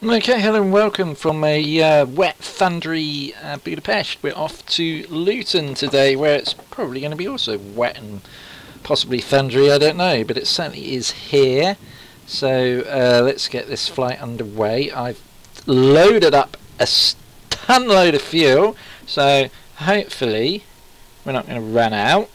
Okay, hello and welcome from a wet, thundery Budapest. We're off to Luton today, where it's probably going to be also wet and possibly thundery, I don't know, but it certainly is here. So let's get this flight underway. I've loaded up a ton load of fuel, so hopefully we're not going to run out.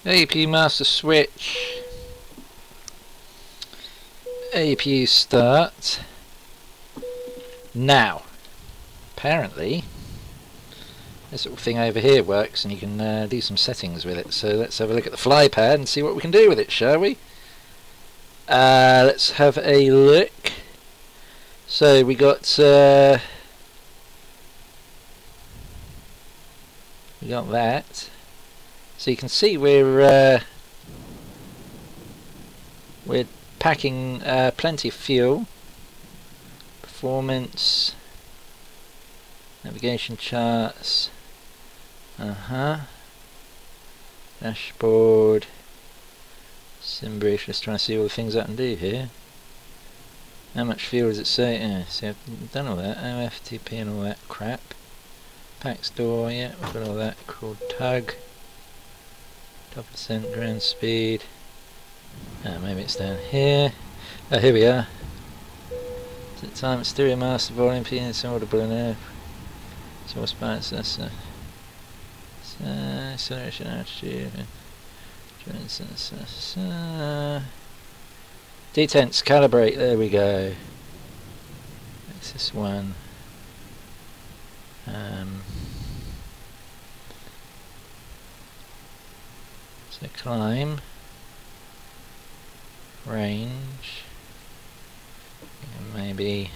AP master switch, APU start. Now, apparently this little thing over here works and you can do some settings with it. So let's have a look at the fly pad and see what we can do with it, shall we? Let's have a look. So we got that. So you can see we're packing plenty of fuel. Performance, navigation charts, dashboard, SimBrief. Just trying to see all the things I can do here. How much fuel does it say? Yeah, see, I've done all that. OFTP and all that crap. Pack store, yeah, we've got all that. Called tug. Top percent ground speed. Maybe it's down here. Oh, here we are. Time stereo master volume PS audible enough. Source balance, that's acceleration altitude. Detents calibrate, there we go. Axis 1. So climb. Range. Maybe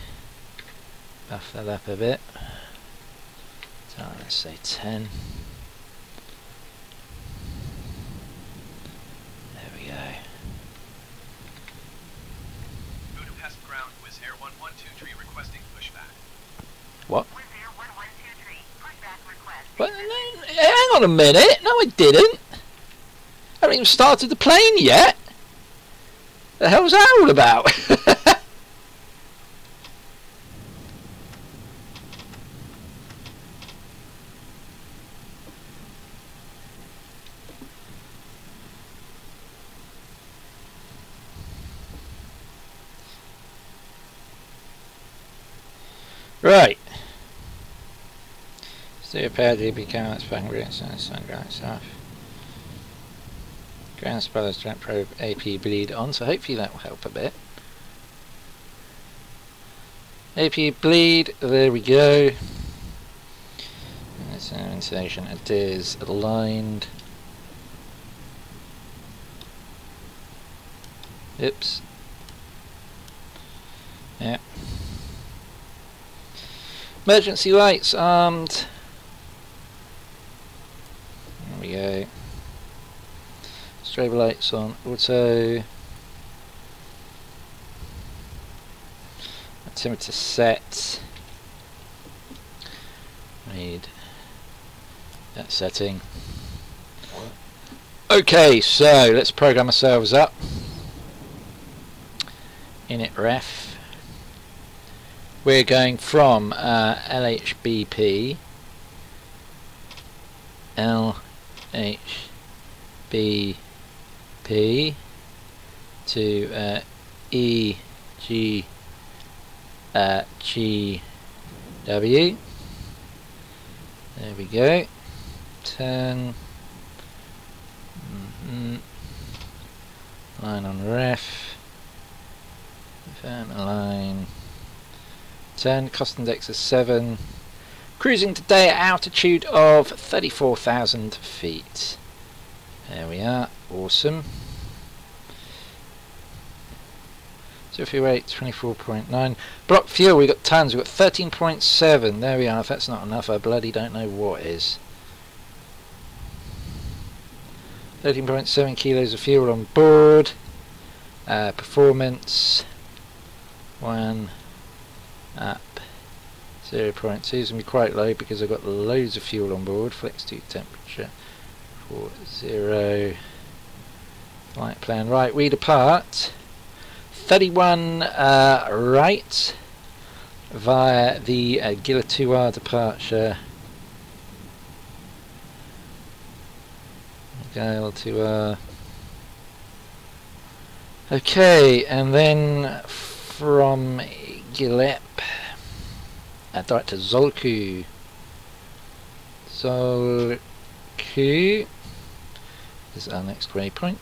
buff that up a bit. So let's say 10. There we go. Budapest ground Wizz Air 1123 requesting pushback. What? Wizz Air 1123, pushback request. But no, hang on a minute. No, I didn't. I haven't even started the plane yet. The hell's that all about? Right. Steer power DB counts, fucking green sun ground off. Ground spoilers trap probe AP bleed on, so hopefully that will help a bit. AP bleed, there we go. That's an installation, it is aligned. Oops. Yeah. Emergency lights armed. There we go. Strobe lights on auto. Altimeter set. Need that setting. Okay, so let's program ourselves up. Init ref. We're going from LHBP to EGGW. There we go. Turn line on ref. Firm line. Turn, cost index is 7. Cruising today at altitude of 34,000 feet. There we are, awesome. So fuel rate 24.9. Block fuel, we got tons, we got 13.7. There we are. If that's not enough, I bloody don't know what is. 13.7 kilos of fuel on board. Performance 1 up 0.2 is going to be quite low because I've got loads of fuel on board. Flex to temperature 40. Flight plan. Right, we depart 31 right via the Gila-2R departure. Gila-2R. Okay, and then from Gilep, direct to Zolku. Zolku is our next waypoint.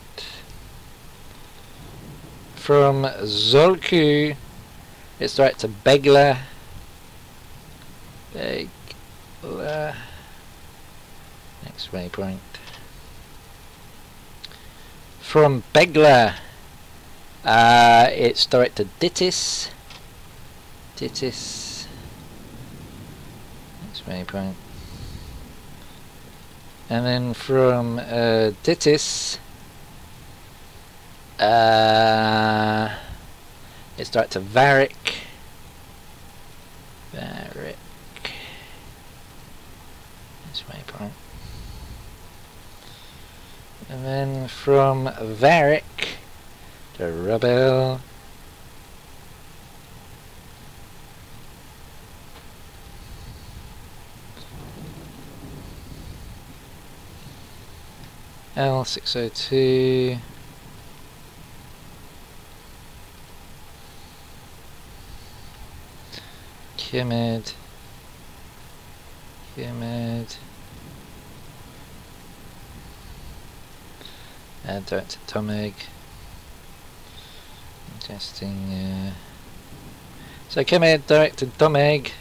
From Zolku, it's direct to Begla. Begla. Next waypoint. From Begla, it's direct to Dittis. Dittis. Next waypoint. And then from Dittis, it's direct to Varik. Varik. Next waypoint. And then from Varik to Rubel. L602. Kimed. Direct to Tomeg. Testing. So Kimed direct to Tomeg.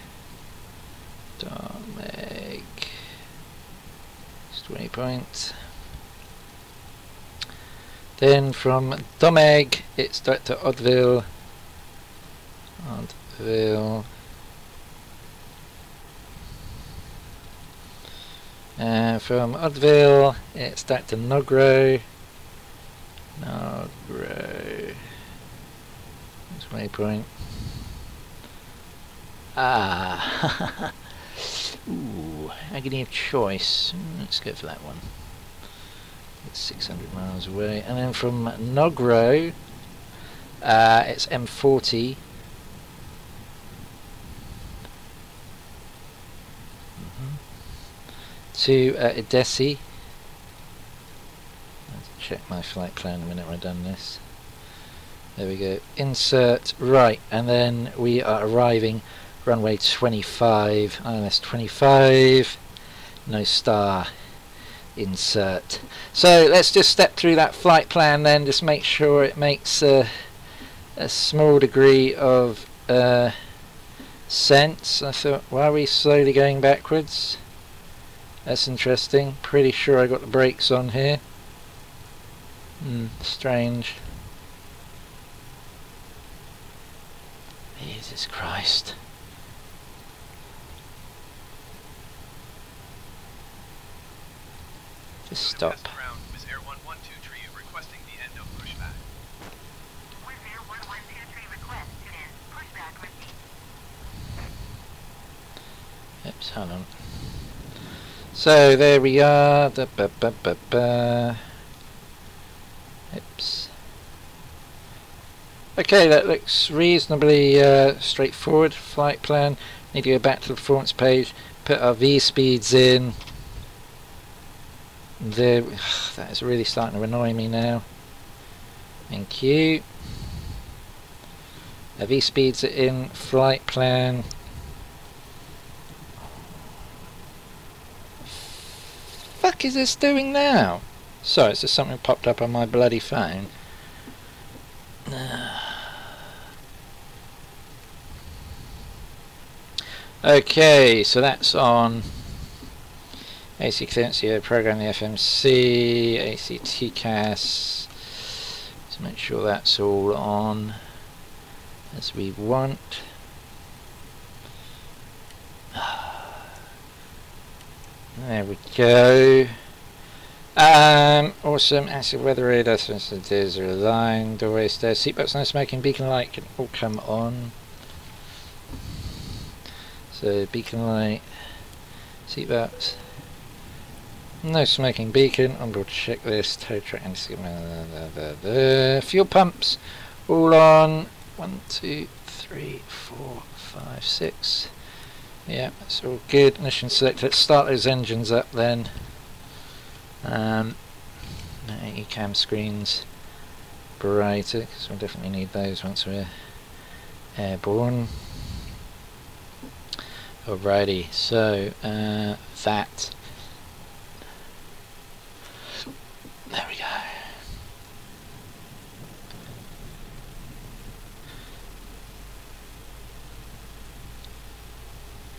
Just 20 points. Then from Domeg, it's direct to Oddville. From Oddville, it's direct to Nogro. That's waypoint. Ooh, agony of choice. Let's go for that one. It's 600 miles away. And then from Nogro, it's M40. To Edesi. Let's check my flight plan a minute when I've done this. There we go. Insert. Right, and then we are arriving runway 25. ILS 25. No star. Insert. So let's just step through that flight plan then, just make sure it makes a small degree of sense. I thought, why are we slowly going backwards? That's interesting. Pretty sure I got the brakes on here. Strange. Jesus Christ. Just stop. Ground, Wizz Air 1123 requesting the end of pushback. Wizz Air 1123 request to end. Pushback received. Oops, hold on. So there we are. Oops. Okay, that looks reasonably straightforward. Flight plan. Need to go back to the performance page. Put our V speeds in. There. That is really starting to annoy me now. Thank you. Our V speeds are in. Flight plan. Fuck is this doing now? Sorry, it's just something popped up on my bloody phone. Okay, so that's on AC clearance, program the FMC, AC TCAS. Let's make sure that's all on. as we want. There we go. Awesome. Acid weather radar sensitivities are aligned. Doorway stairs. Seatbelts, no smoking. Beacon light can all come on. So beacon light, seatbelts, no smoking beacon. Onboard checklist. Tow truck and fuel pumps all on. 1, 2, 3, 4, 5, 6. Yeah, that's all good. Ignition select. Let's start those engines up then. ECAM screens brighter, because we'll definitely need those once we're airborne. Alrighty, so that. There we go.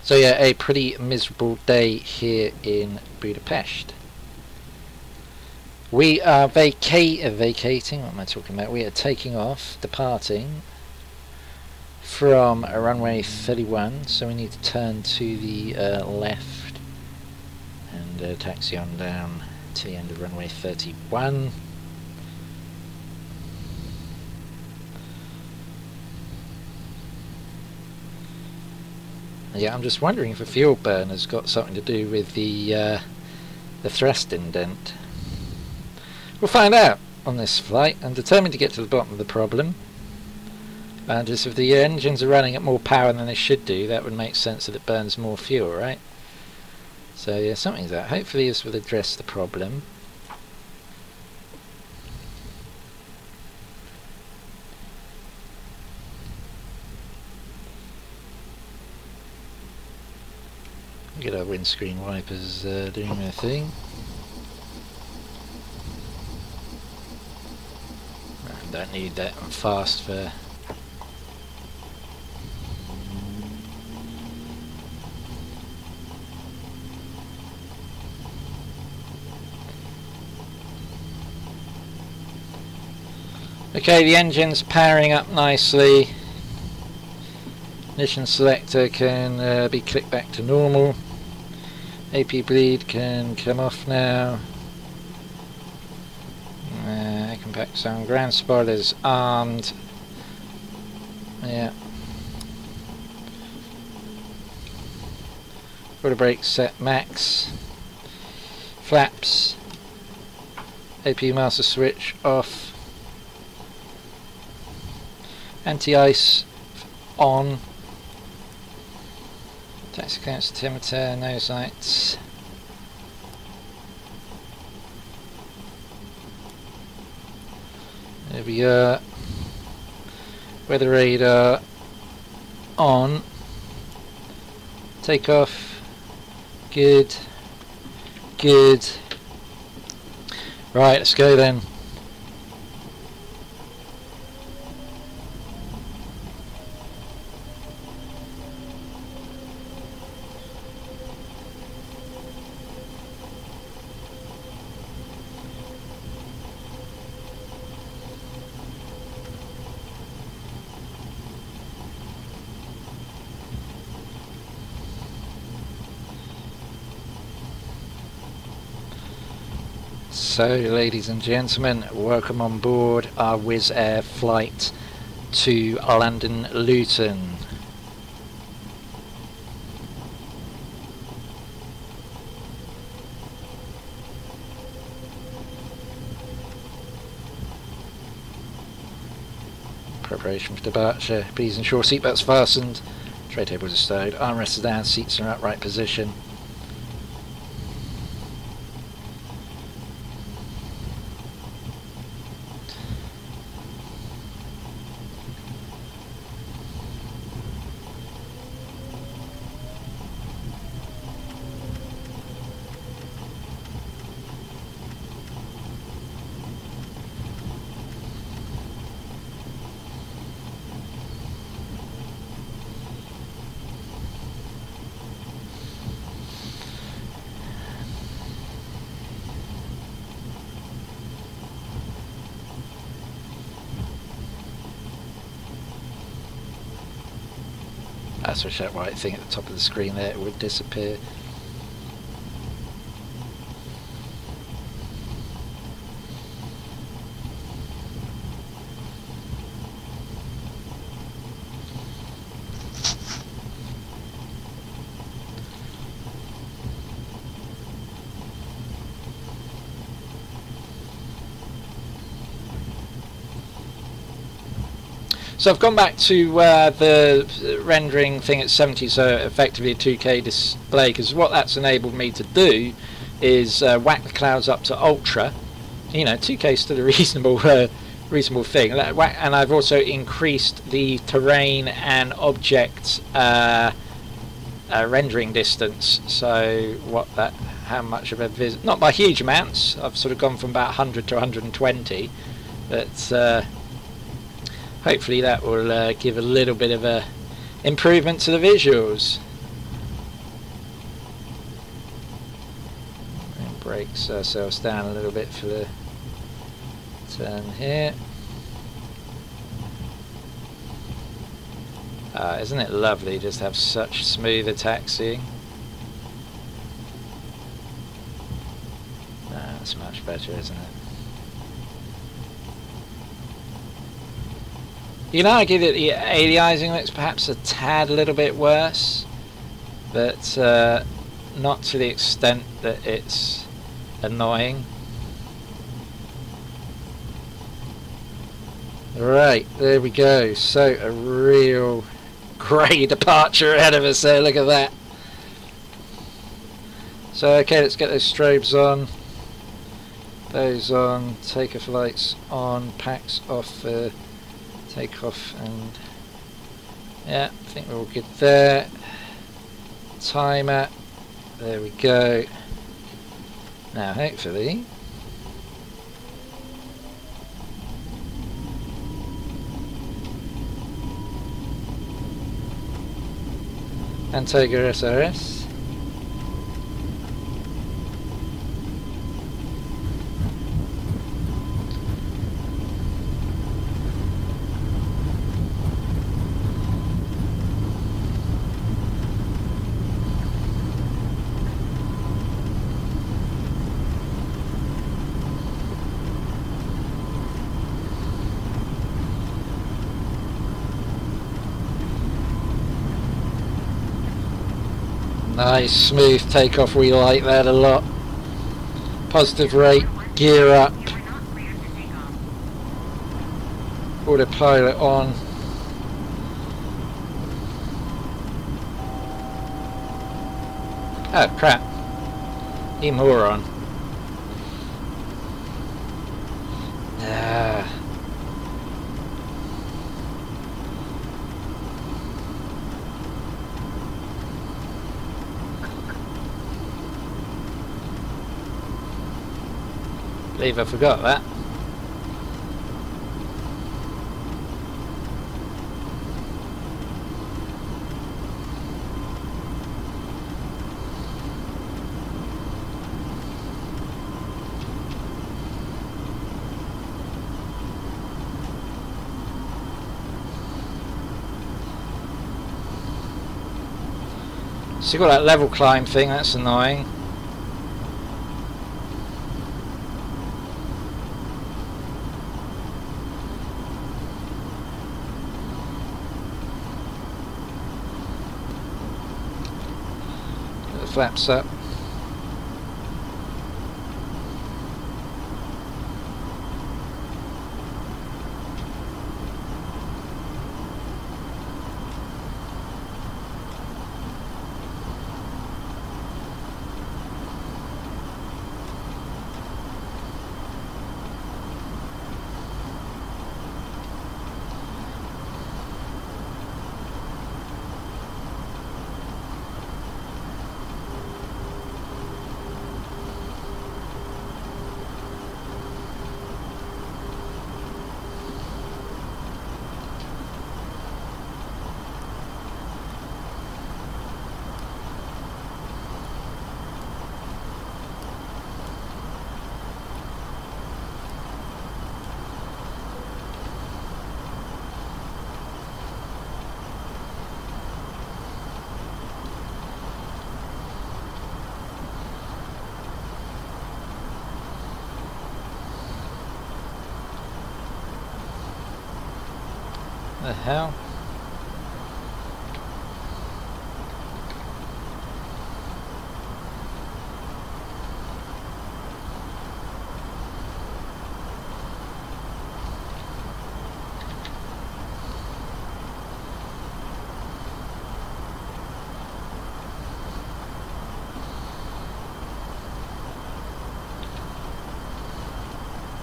So yeah, a pretty miserable day here in Budapest. We are vacating, what am I talking about? We are taking off, departing from runway 31, so we need to turn to the left and taxi on down to the end of runway 31. Yeah, I'm just wondering if a fuel burn has got something to do with the thrust indent. We'll find out on this flight. I'm determined to get to the bottom of the problem. And just if the engines are running at more power than they should do, that would make sense that it burns more fuel, right? So yeah, something's that. Hopefully this will address the problem. Get our windscreen wipers doing their thing. Don't need that one fast for. Okay, the engine's powering up nicely. Ignition selector can be clicked back to normal. AP bleed can come off now. Compact sound, ground spoilers armed. Yeah. Rudder brakes set max. Flaps. AP master switch off. Anti-ice on. Taxi clearance altimeter, nose lights. There we are. Weather radar on. Take off. Good. Good. Right, let's go then. So, ladies and gentlemen, welcome on board our Wizz Air flight to London Luton. Preparation for departure. Please ensure seatbelts fastened, tray tables are stowed, armrests are down, seats are in upright position. That's that white thing at the top of the screen there, it would disappear. So I've gone back to the rendering thing at 70, so effectively a 2K display, because what that's enabled me to do is whack the clouds up to ultra. You know, 2K is still a reasonable thing, and I've also increased the terrain and object rendering distance. So how much of a not by huge amounts. I've sort of gone from about 100 to 120, but hopefully that will give a little bit of a improvement to the visuals. And brakes ourselves down a little bit for the turn here. Isn't it lovely just to have such smoother taxiing? That's much better, isn't it? You can argue that the aliasing looks perhaps a tad little bit worse, but not to the extent that it's annoying. Right, there we go. So a real grey departure ahead of us there, look at that. So okay, let's get those strobes on. Those on, takeoff lights on, packs off take off, and yeah, I think we're all good there. Timer, there we go. Now hopefully Antigua SRS. Nice smooth takeoff, we like that a lot. Positive rate, gear up, autopilot on. Oh crap, you moron. I believe I forgot that. So you got that level climb thing, that's annoying. Flaps up. The hell?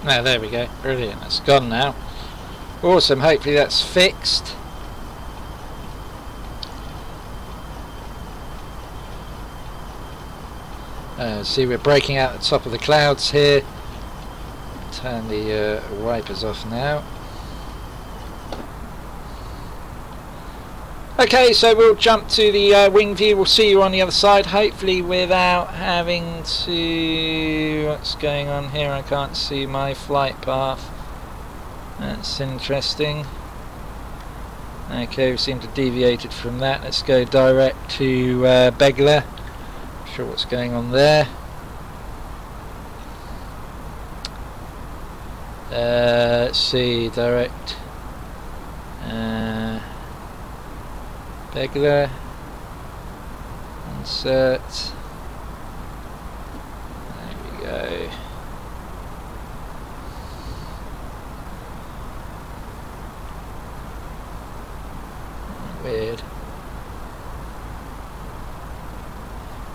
Now there we go, brilliant, it's gone now. Awesome, hopefully that's fixed. See, we're breaking out the top of the clouds here. Turn the wipers off now. Okay, so we'll jump to the wing view. We'll see you on the other side, hopefully without having to... What's going on here? I can't see my flight path. That's interesting. Okay, we seem to have deviated from that. Let's go direct to Begler. Not sure what's going on there. Let's see, direct Begler, insert, there we go. Weird.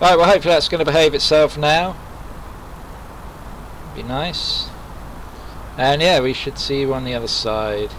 Right, well hopefully that's going to behave itself now. Be nice. And yeah, we should see you on the other side.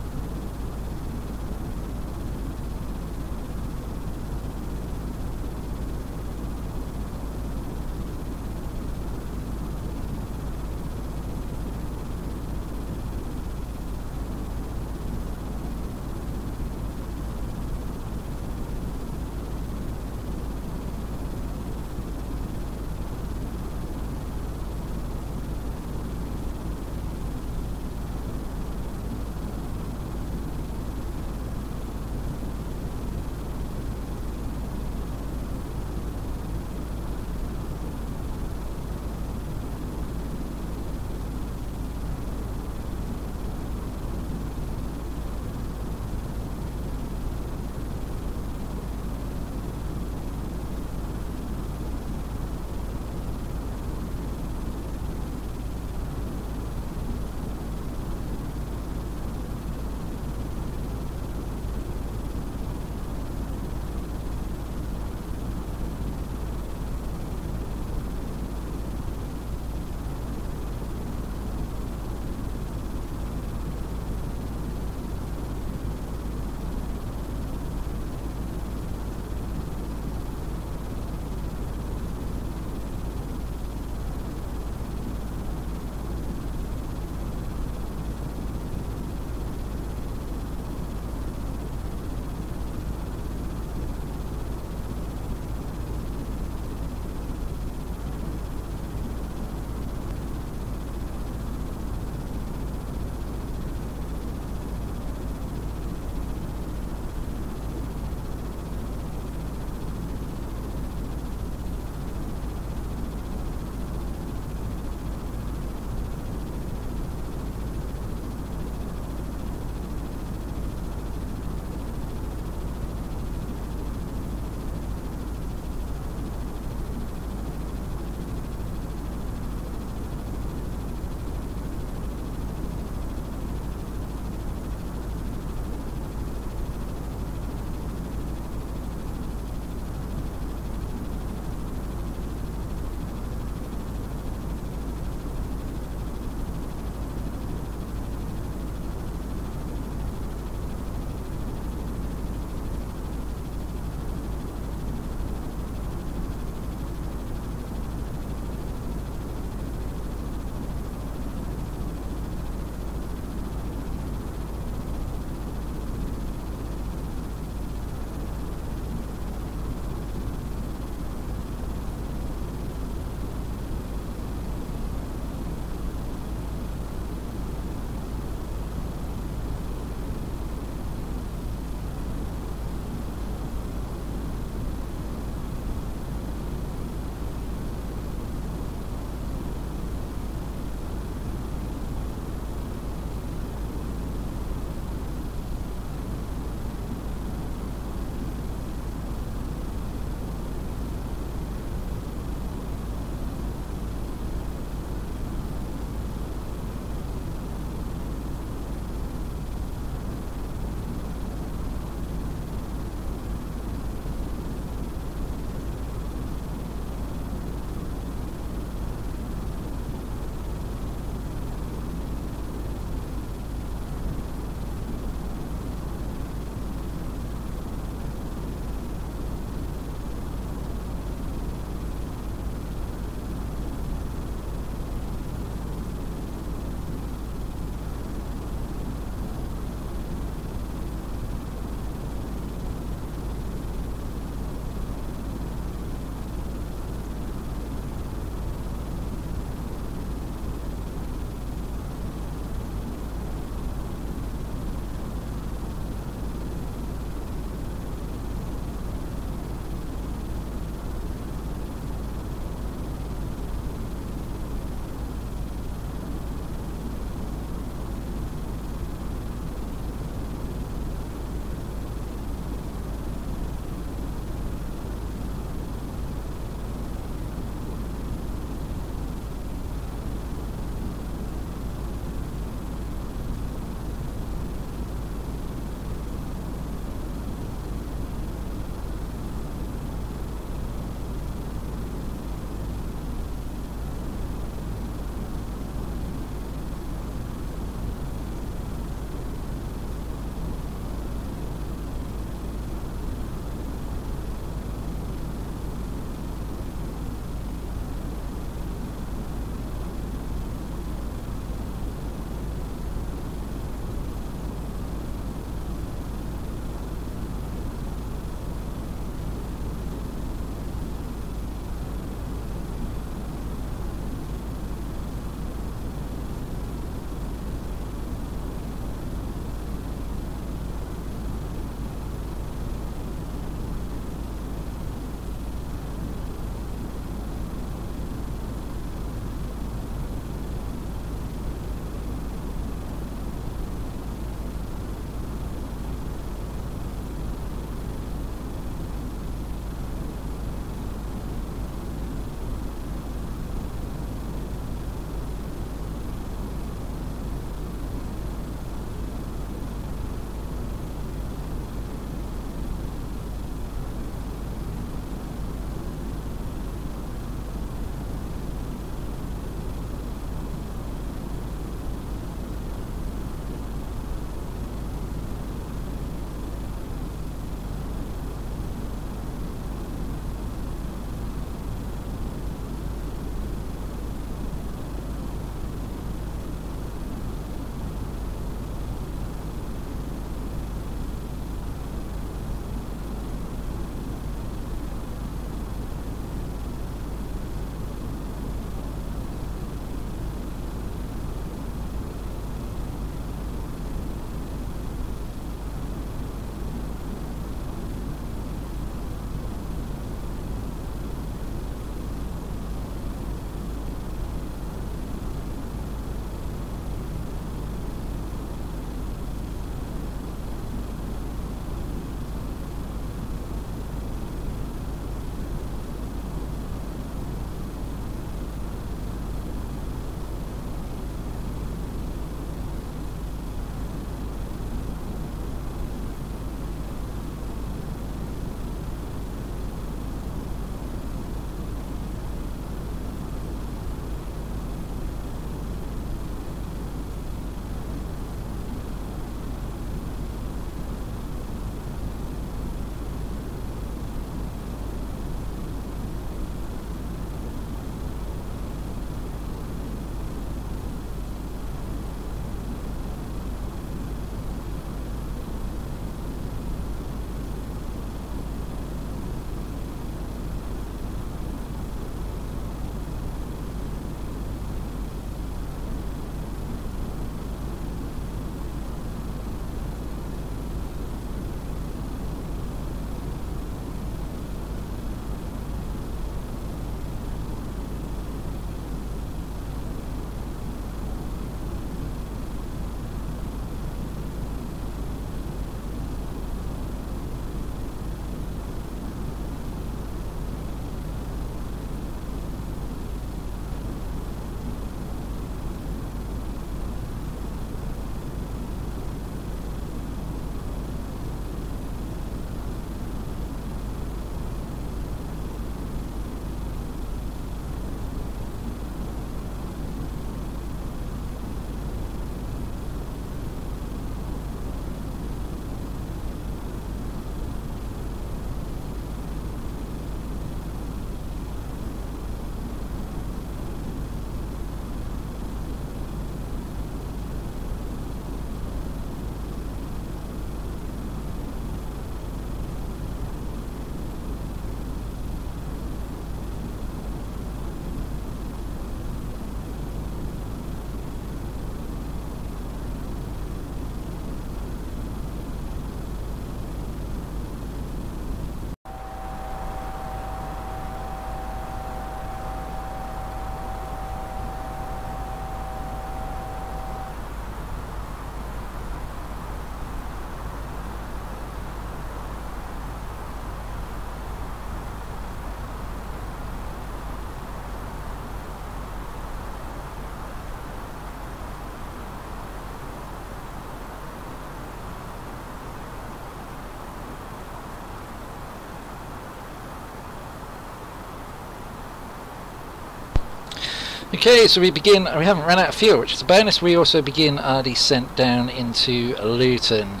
Okay, so we haven't run out of fuel, which is a bonus. We also begin our descent down into Luton.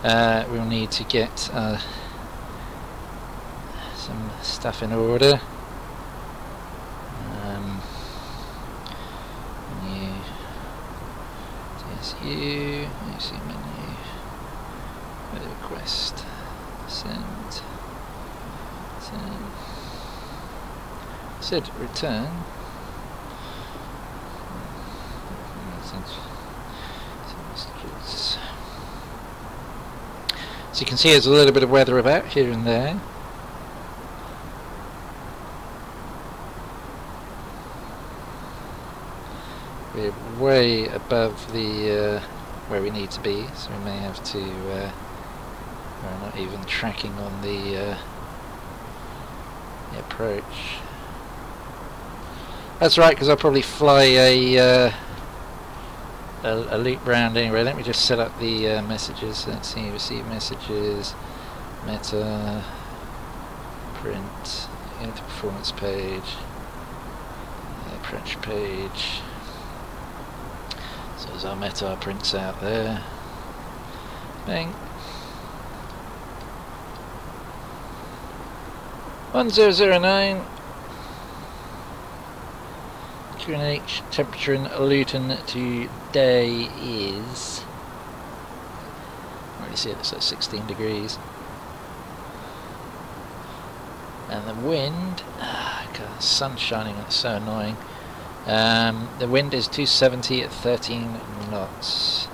We'll need to get some stuff in order. New DSU, AC menu, weather request, send, said return. So you can see there's a little bit of weather about here and there. We're way above the where we need to be, so we may have to we're not even tracking on the approach. That's right, because I'll probably fly a loop round anyway. Let me just set up the messages. Let's see, receive messages, meta, print, into performance page, French page. So there's our meta prints out there. Bang. 1009. QNH temperature in Luton today is, I already see it, it's at 16 degrees. And the wind, God, the sun's shining, it's so annoying. The wind is 270 at 13 knots.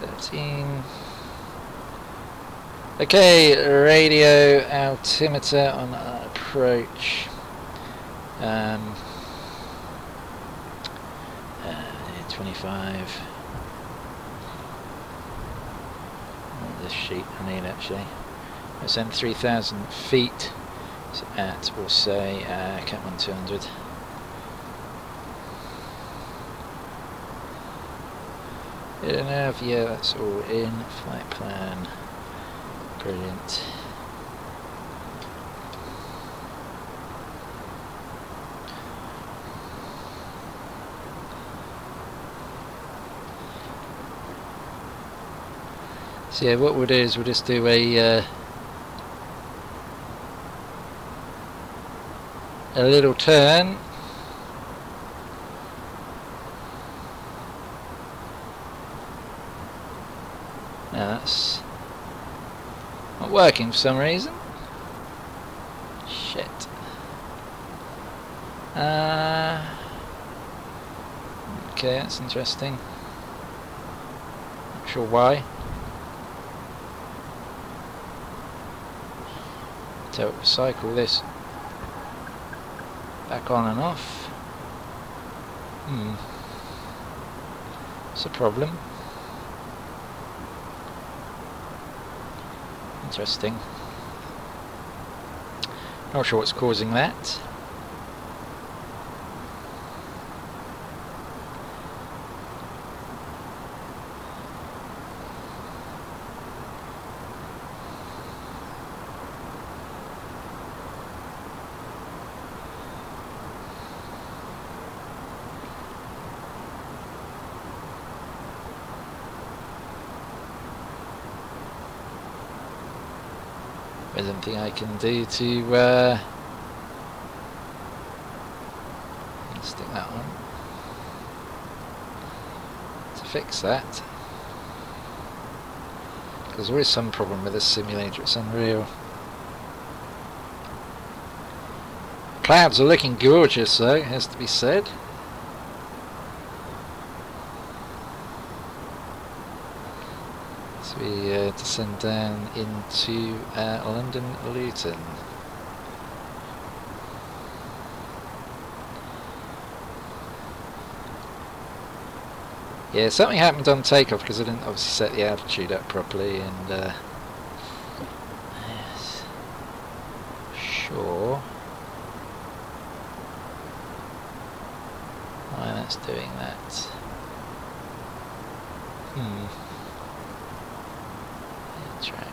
13. Okay, radio altimeter on our approach. 25. Not this sheet I need actually. It's in 3,000 feet. So at, we'll say, Cat 1200. Yeah, that's all in. Flight plan. Brilliant. So yeah, what we'll do is we'll just do a little turn. Now that's not working for some reason. Shit. Okay, that's interesting. Not sure why. So cycle this back on and off. It's a problem. Interesting. Not sure what's causing that. There's anything I can do to stick that on to fix that, because there is some problem with this simulator. It's unreal. Clouds are looking gorgeous though, it has to be said. So we descend down into London Luton. Yeah, something happened on takeoff because I didn't obviously set the altitude up properly, and yes, sure why that's doing that. Track.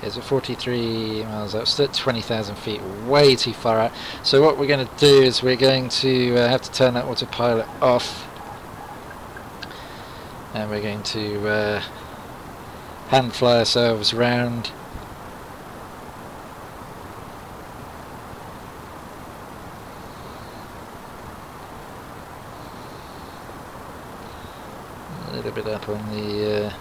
Is it 43 miles up? Still at 20,000 feet, way too far out. So what we're going to do is we're going to have to turn that autopilot off, and we're going to hand fly ourselves round. A little bit up on the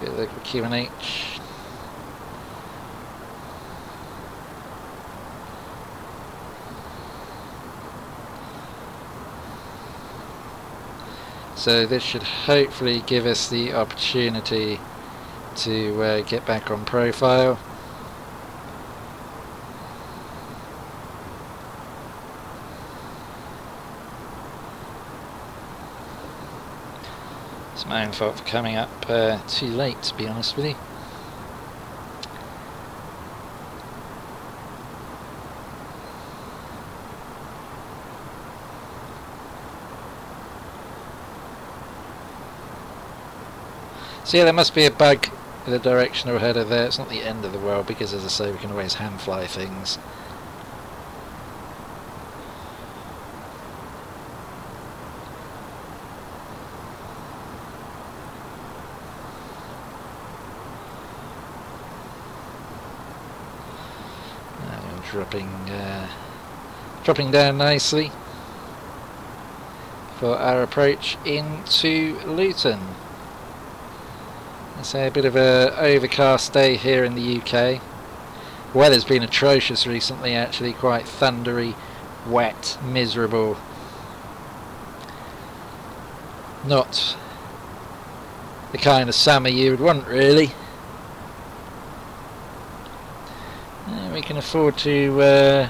get the QNH. So this should hopefully give us the opportunity to get back on profile. It's my own fault for coming up too late, to be honest with you. So yeah, there must be a bug in the direction we're headed there. It's not the end of the world because, as I say, we can always hand fly things. Dropping down nicely for our approach into Luton. Let's say a bit of a overcast day here in the UK. Weather's been atrocious recently, actually, quite thundery, wet, miserable. Not the kind of summer you would want, really. We can afford to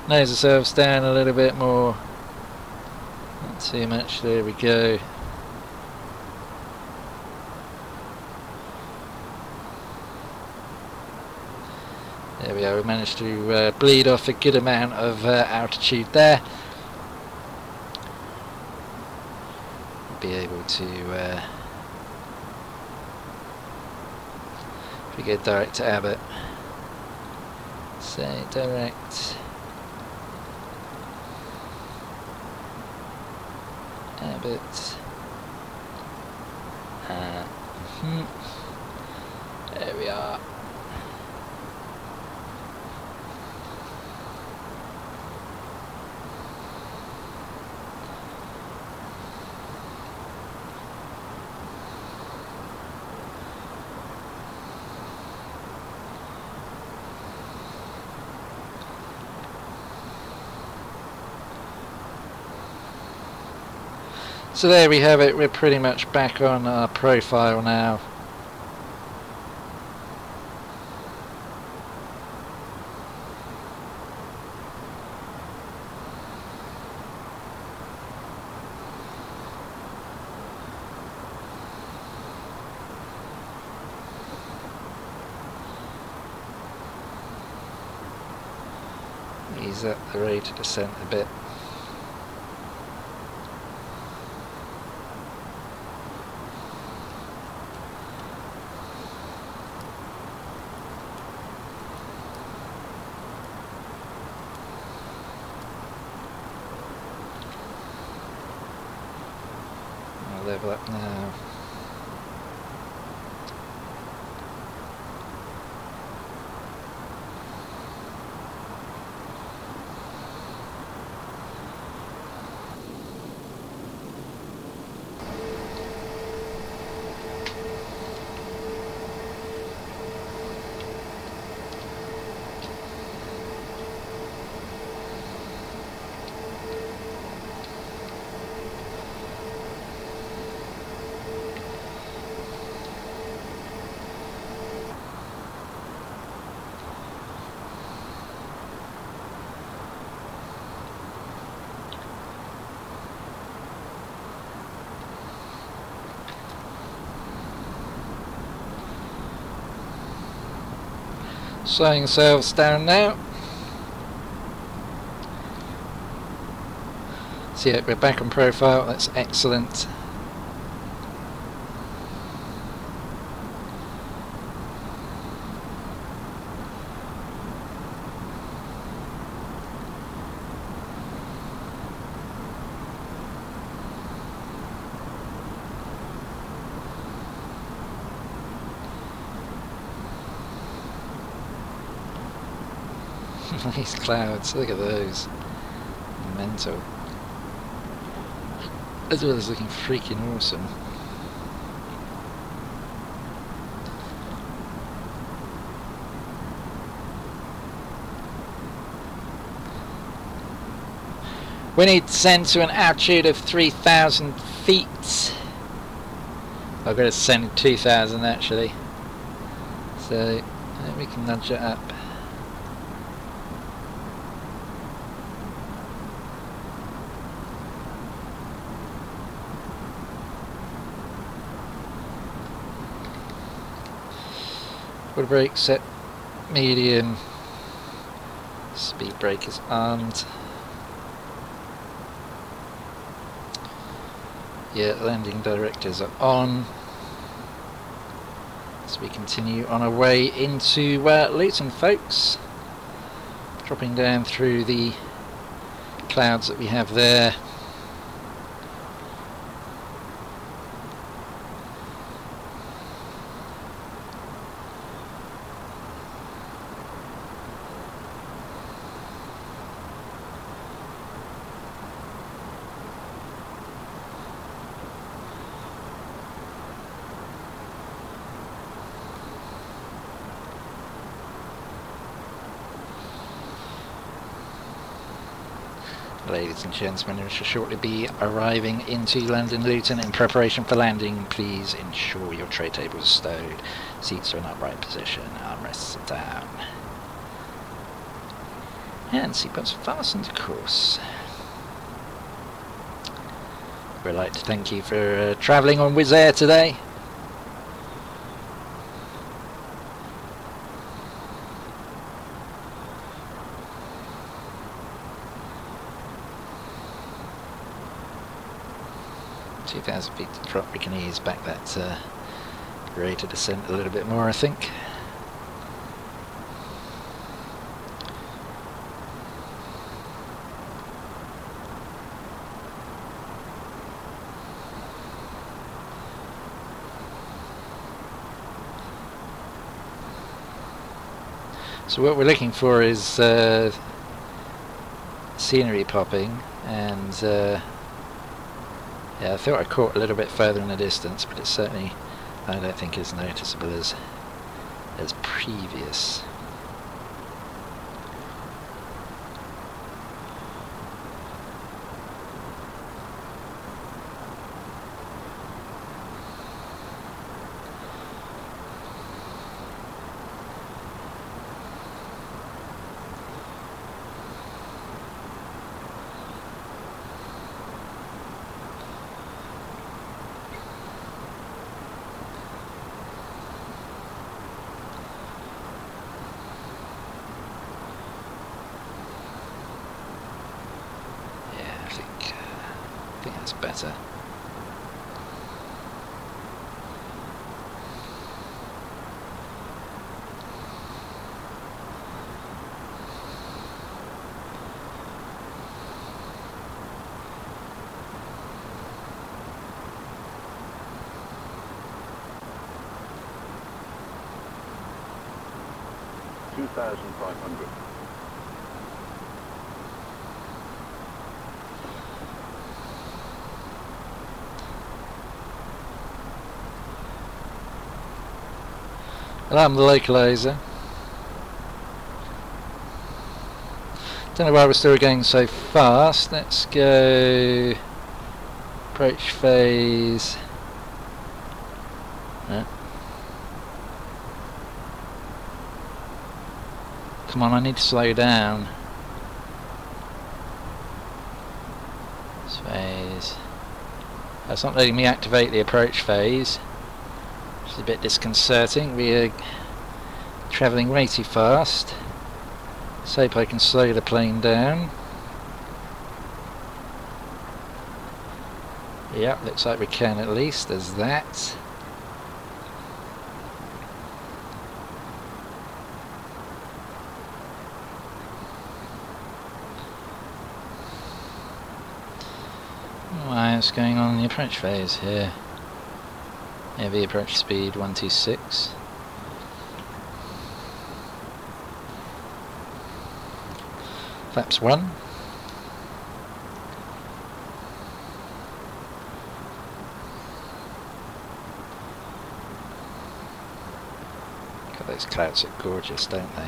nose ourselves down a little bit more. Not too much, there we go. There we are, we managed to bleed off a good amount of altitude there. Be able to if we go direct to Abbott. Say direct Abbott. There we are. So there we have it, we're pretty much back on our profile now. Ease up the rate of descent a bit. Level up now. Slowing ourselves down now. So yeah, we're back on profile, that's excellent. These clouds, look at those. Mental. As well as looking freaking awesome. We need to send to an altitude of 3,000 feet. I've got to send 2,000 actually. So we can nudge it up. Quarter brake set, medium, speed brake is armed. Yeah, landing directors are on. So we continue on our way into Luton, folks. Dropping down through the clouds that we have there. Ladies and gentlemen, we shall shortly be arriving into London Luton. In preparation for landing, please ensure your tray table is stowed, seats are in upright position, armrests are down, and seatbelts fastened, of course. We'd like to thank you for travelling on Wizz Air today. Feet to drop, we can ease back that rate of descent a little bit more, I think. So what we're looking for is scenery popping, and yeah, I thought I caught a little bit further in the distance, but it's certainly, I don't think, as noticeable as previous. I think that's better. $2,500. Alarm the localizer. Don't know why we're still going so fast. Let's go approach phase. Come on, I need to slow down. Phase. That's not letting me activate the approach phase. Which is a bit disconcerting. We're travelling way too fast. Let's hope I can slow the plane down. Yep, looks like we can at least. There's that. What's going on in the approach phase here? Heavy approach speed 126. Flaps 1. God, those clouds look gorgeous, don't they?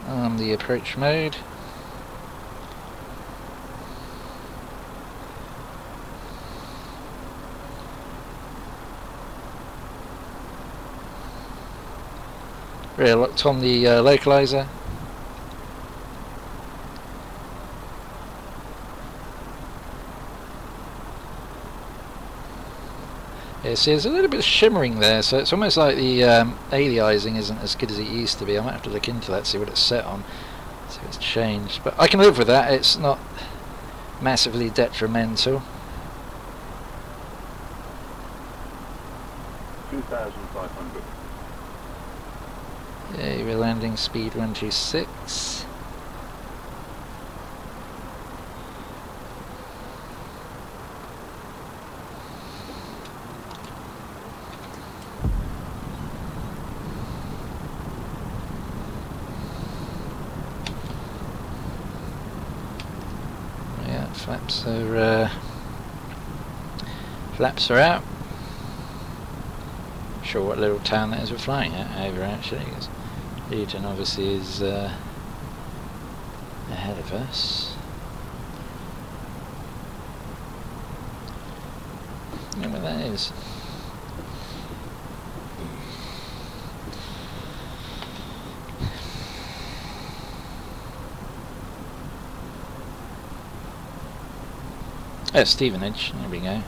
On the approach mode. Rear locked on the localizer. Yeah, see, there's a little bit of shimmering there, so it's almost like the aliasing isn't as good as it used to be. I might have to look into that, see what it's set on, see if it's changed. But I can live with that, it's not massively detrimental. 2,500. Yeah, we're landing speed 126. Flaps are out. Not sure what little town that is we're flying at over actually, because Luton obviously is ahead of us. I don't know what that is. Oh, Stevenage, there we go.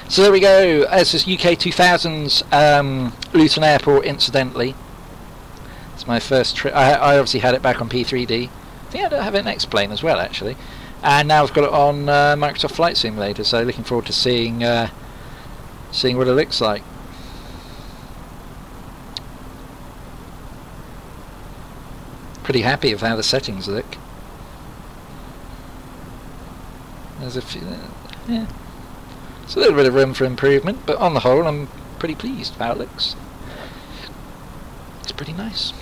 So there we go, this is UK 2000's Luton Airport incidentally. It's my first trip. I obviously had it back on P3D. I think I have it in X-Plane as well actually. And now I've got it on Microsoft Flight Simulator, so looking forward to seeing seeing what it looks like. Pretty happy with how the settings look. There's a few, yeah. It's a little bit of room for improvement, but on the whole I'm pretty pleased with how it looks. It's pretty nice.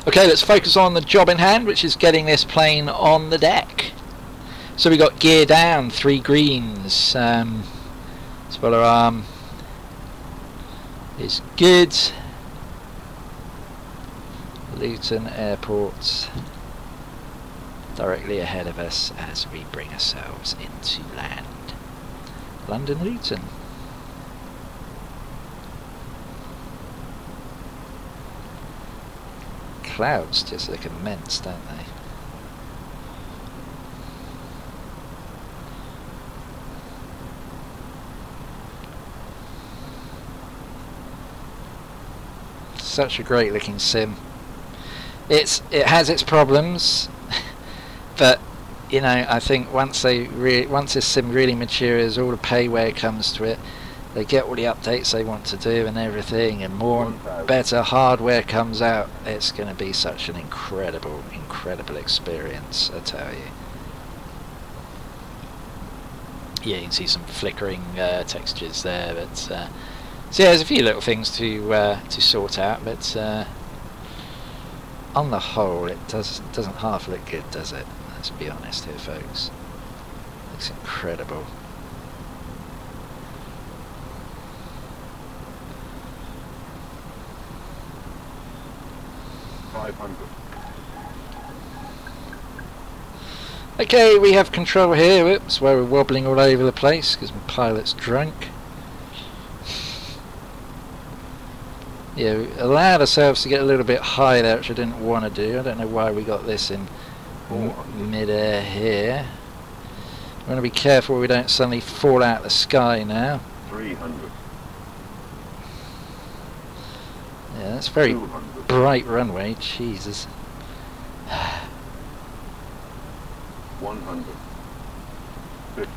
Okay, let's focus on the job in hand, which is getting this plane on the deck. So we got gear down, 3 greens. Spoiler arm is good. Luton Airport directly ahead of us as we bring ourselves into land. London Luton. Clouds just look immense, don't they? Such a great looking sim. It has its problems, but you know, I think once this sim really matures, all the payware comes to it, they get all the updates they want to do and everything, and more and better hardware comes out, it's going to be such an incredible experience, I tell you. Yeah, you can see some flickering textures there, but so yeah, there's a few little things to sort out, but on the whole, it doesn't half look good, does it? Let's be honest here, folks. Looks incredible. 500. Okay, we have control here. Whoops, where we're wobbling all over the place because my pilot's drunk. Yeah, we allowed ourselves to get a little bit high there, which I didn't want to do. I don't know why we got this in mid-air here. We want to be careful we don't suddenly fall out of the sky now. 300. Yeah, that's very 200. bright runway, Jesus. 100. 50.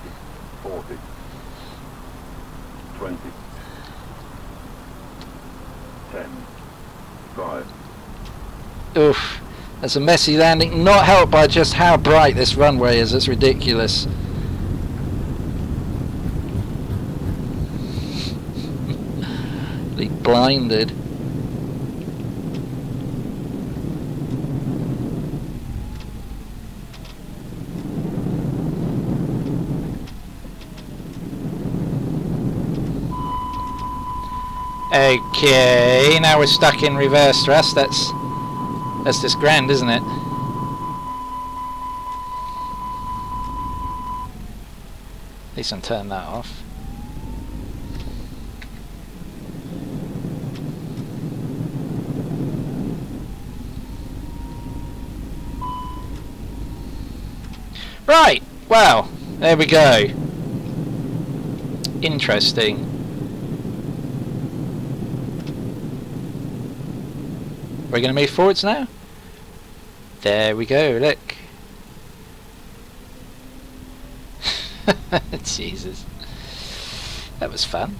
40. 20. 10. 5. Oof, that's a messy landing, not helped by just how bright this runway is. It's ridiculous. Blinded. Okay, now we're stuck in reverse thrust. That's just grand, isn't it? At least I can turn that off. Right, well, there we go. Interesting. We're going to move forwards now. There we go, look. Jesus. That was fun.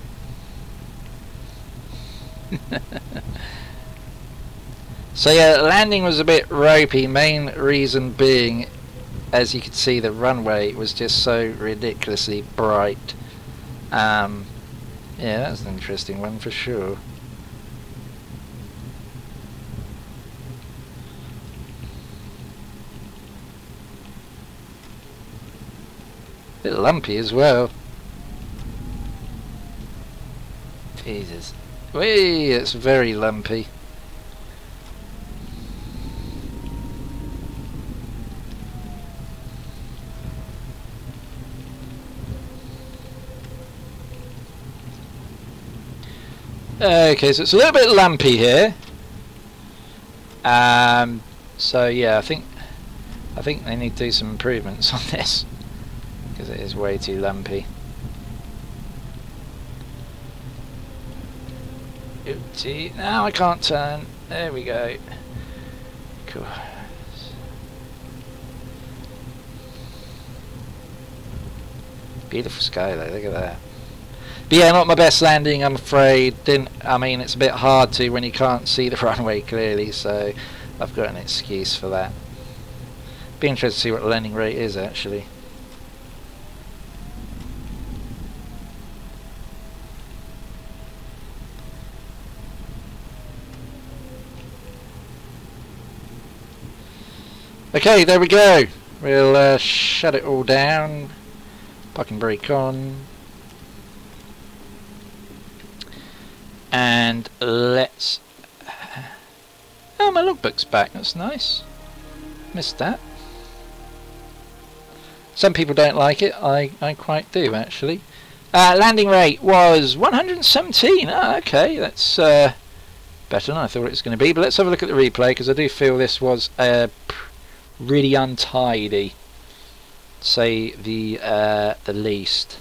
So yeah, landing was a bit ropey, main reason being, as you could see, the runway was just so ridiculously bright. Yeah, that's an interesting one for sure. Bit lumpy as well. Jesus. Whee, it's very lumpy. Okay, so it's a little bit lumpy here. So yeah, I think they need to do some improvements on this because it is way too lumpy. Oopsie, now I can't turn. There we go. Cool. Beautiful sky though, look at that. But yeah, not my best landing, I'm afraid. I mean, it's a bit hard to when you can't see the runway clearly, so I've got an excuse for that. Be interested to see what the landing rate is actually. Okay, there we go. We'll shut it all down. Parking brake on. And let's... Oh, my logbook's back. That's nice. Missed that. Some people don't like it. I quite do, actually. Landing rate was 117. Ah, okay. That's better than I thought it was going to be. But let's have a look at the replay, because I do feel this was really untidy, to say the least.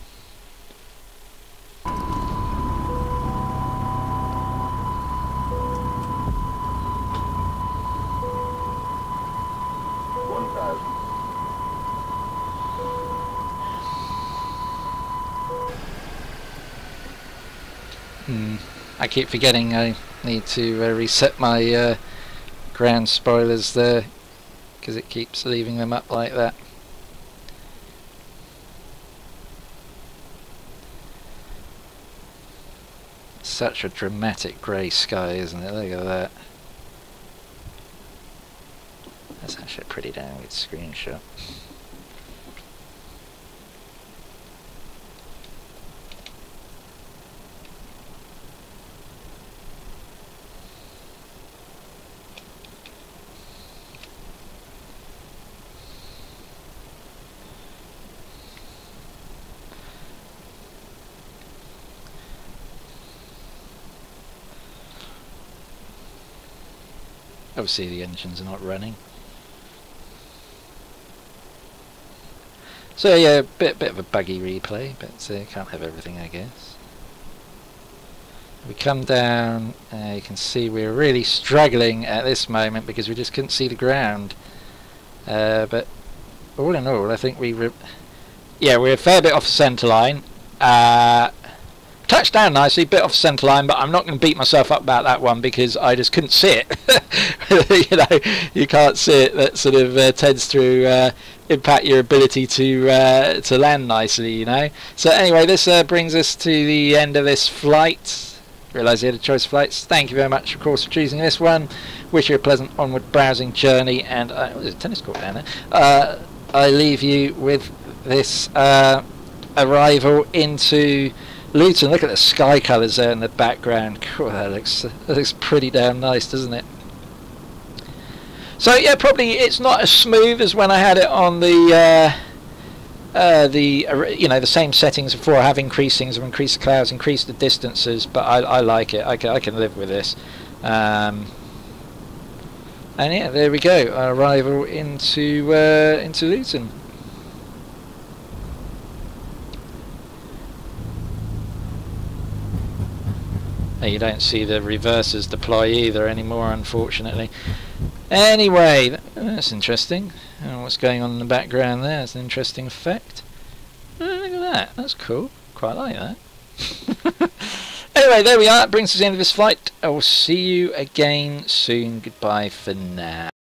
I keep forgetting I need to reset my ground spoilers there, because it keeps leaving them up like that. Such a dramatic grey sky, isn't it? Look at that. That's actually a pretty damn good screenshot. Obviously the engines are not running. So yeah, bit of a buggy replay, but can't have everything, I guess. We come down, you can see we're really struggling at this moment because we just couldn't see the ground. But all in all, I think we're a fair bit off the centre line. Touched down nicely, bit off the centre line, but I'm not going to beat myself up about that one because I just couldn't see it. You know, you can't see it. That sort of tends to impact your ability to land nicely, you know. So anyway, this brings us to the end of this flight. Realise you had a choice of flights. Thank you very much, of course, for choosing this one. Wish you a pleasant onward browsing journey, and there's a tennis court down there. I leave you with this arrival into Luton. Look at the sky colours there in the background. Cool, that looks pretty damn nice, doesn't it? So yeah, probably it's not as smooth as when I had it on the you know, the same settings before. I have increased things, I've increased the clouds, increased the distances, but I like it. I can live with this. And yeah, there we go. Arrival into Luton. You don't see the reversers deploy either anymore, unfortunately. Anyway, that's interesting. What's going on in the background there? It's an interesting effect. Look at that. That's cool. Quite like that. Anyway, there we are. That brings us to the end of this flight. I will see you again soon. Goodbye for now.